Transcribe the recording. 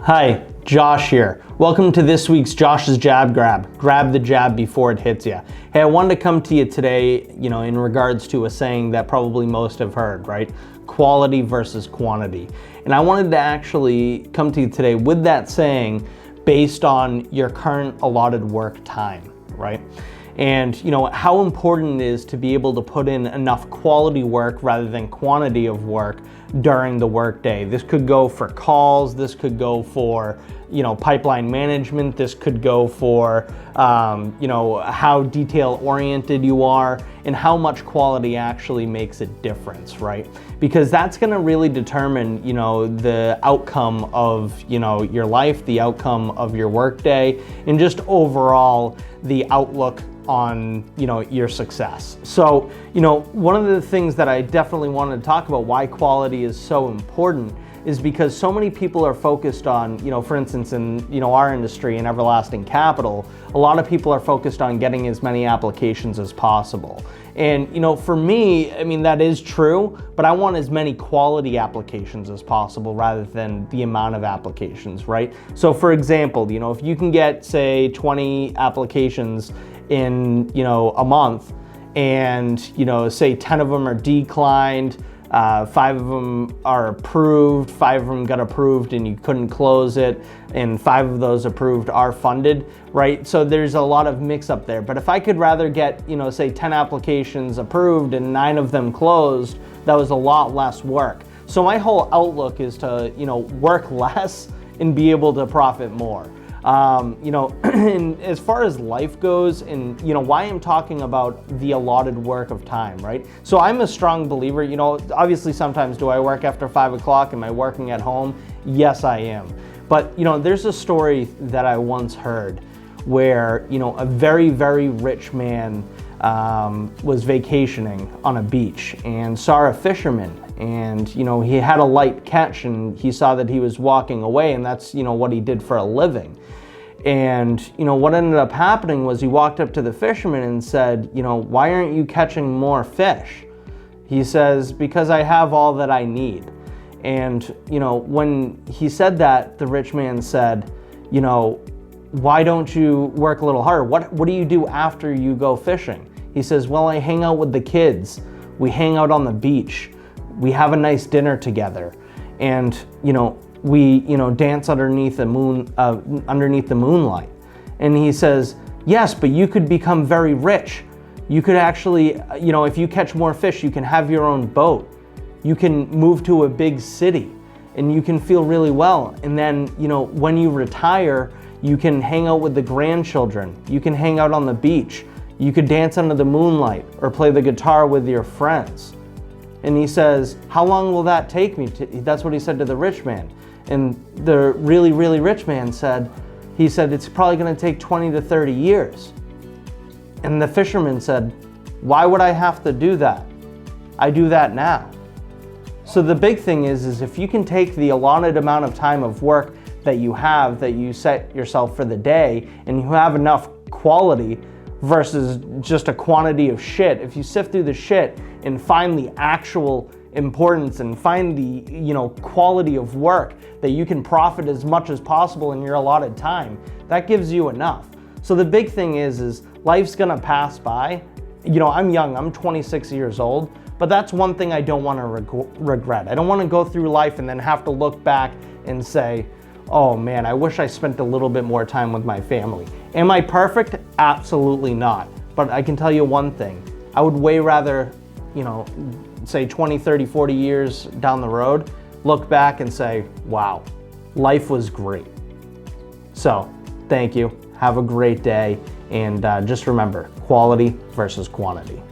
Hi, Josh here. Welcome to this week's Josh's Jab Grab. Grab the jab before it hits you. Hey, I wanted to come to you today, in regards to a saying that probably most have heard, right? Quality versus quantity. And I wanted to actually come to you today with that saying based on your current allotted work time, right? And how important it is to be able to put in enough quality work rather than quantity of work during the workday. This could go for calls, this could go for pipeline management, this could go for how detail oriented you are and how much quality actually makes a difference, right? Because that's going to really determine the outcome of your life, the outcome of your workday, and just overall the outlook on your success. So one of the things that I definitely wanted to talk about why quality is so important is because so many people are focused on, for instance, in our industry in Everlasting Capital, a lot of people are focused on getting as many applications as possible. And for me, I mean, that is true, but I want as many quality applications as possible rather than the amount of applications, right? So for example, if you can get, say, 20 applications in a month, and say 10 of them are declined, 5 of them are approved, 5 of them got approved and you couldn't close it, and 5 of those approved are funded, right? So there's a lot of mix up there. But if I could rather get say 10 applications approved and 9 of them closed, that was a lot less work. So my whole outlook is to work less and be able to profit more. And as far as life goes, and why I'm talking about the allotted work of time, right? So I'm a strong believer, obviously sometimes do I work after 5 o'clock? Am I working at home? Yes, I am. But there's a story that I once heard where a very, very rich man was vacationing on a beach and saw a fisherman, and he had a light catch and he saw that he was walking away, and that's what he did for a living. And what ended up happening was he walked up to the fisherman and said, why aren't you catching more fish? He says, because I have all that I need. And when he said that, the rich man said, why don't you work a little harder? What do you do after you go fishing? He says, well, I hang out with the kids. We hang out on the beach. We have a nice dinner together. And, we, dance underneath the moonlight. And he says, yes, but you could become very rich. You could actually, if you catch more fish, you can have your own boat. You can move to a big city and you can feel really well. And then, when you retire, you can hang out with the grandchildren. You can hang out on the beach. You could dance under the moonlight or play the guitar with your friends. And he says, how long will that take me? That's what he said to the rich man. And the really, really rich man said, it's probably going to take 20 to 30 years. And the fisherman said, why would I have to do that? I do that now. So the big thing is if you can take the allotted amount of time of work that you set yourself for the day, and you have enough quality versus just a quantity of shit, if you sift through the shit and find the actual importance and find the quality of work that you can profit as much as possible in your allotted time, that gives you enough. So the big thing is life's gonna pass by. I'm young, I'm 26 years old, but that's one thing I don't want to regret. I don't want to go through life and then have to look back and say, oh man, I wish I spent a little bit more time with my family. Am I perfect? Absolutely not. But I can tell you one thing, I would way rather, say 20, 30, 40 years down the road, look back and say, wow, life was great. So thank you, have a great day, and just remember, quality versus quantity.